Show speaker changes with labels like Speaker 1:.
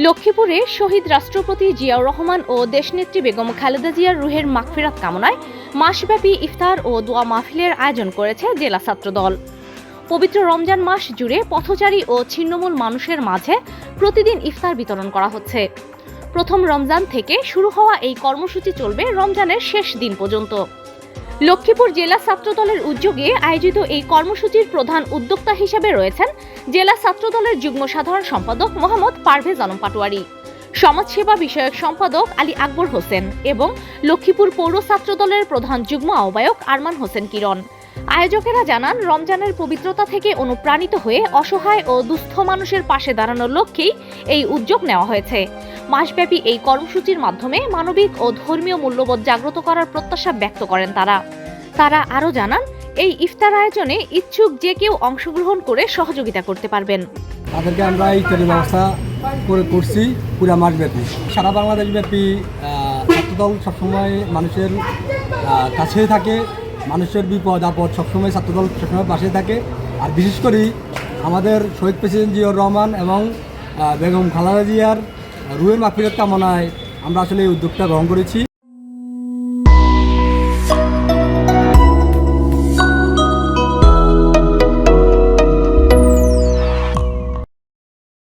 Speaker 1: লক্ষ্মীপুরে শহীদ রাষ্ট্রপতি জিয়াউর রহমান ও দেশনেত্রী বেগম খালেদা জিয়ার রুহের মাগফিরাত কামনায় মাসব্যাপী ইফতার ও দোয়া মাহফিলের আয়োজন করেছে জেলা ছাত্রদল। পবিত্র রমজান মাস জুড়ে পথচারী ও ছিন্নমূল মানুষের মাঝে প্রতিদিন ইফতার বিতরণ করা হচ্ছে। প্রথম রমজান থেকে শুরু হওয়া এই কর্মসূচি চলবে রমজানের শেষ দিন পর্যন্ত। লক্ষ্মীপুর জেলা ছাত্রদলের উদ্যোগে আয়োজিত এই কর্মসূচির প্রধান উদ্যোক্তা হিসেবে রয়েছেন জেলা ছাত্রদলের যুগ্ম সাধারণ সম্পাদক মোহাম্মদ পারভেজ আলম পাটোয়ারি, সমাজসেবা বিষয়ক সম্পাদক আলী আকবর হোসেন এবং লক্ষ্মীপুর পৌর ছাত্রদলের প্রধান যুগ্ম আহ্বায়ক আরমান হোসেন কিরণ। আয়োজকেরা জানান, রমজানের পবিত্রতা থেকে অনুপ্রাণিত হয়ে অসহায় ও দুস্থ মানুষের পাশে দাঁড়ানোর লক্ষ্যেই এই উদ্যোগ নেওয়া হয়েছে। মাসব্যাপী এই কর্মসূচির মাধ্যমে মানবিক ও ধর্মীয় মূল্যবোধ জাগ্রত করার প্রত্যাশা ব্যক্ত করেন তারা আরও জানান, এই ইফতার আয়োজনে ইচ্ছুক যে কেউ অংশগ্রহণ করে সহযোগিতা করতে পারবেন।
Speaker 2: তাদেরকে আমরা ইফতারের ব্যবস্থা করছি পুরো মাসব্যাপী। সারা বাংলাদেশব্যাপী ছাত্রদল সবসময় মানুষের কাছেই থাকে, মানুষের বিপদ আপদ সবসময় ছাত্রদল সবসময় পাশে থাকে। আর বিশেষ করে আমাদের শহীদ প্রেসিডেন্ট জিয়াউর রহমান এবং বেগম খালেদা জিয়ার রুহের মাগফিরাত কামনায় আমরা আসলে এই উদ্যোগটা গ্রহণ করেছি।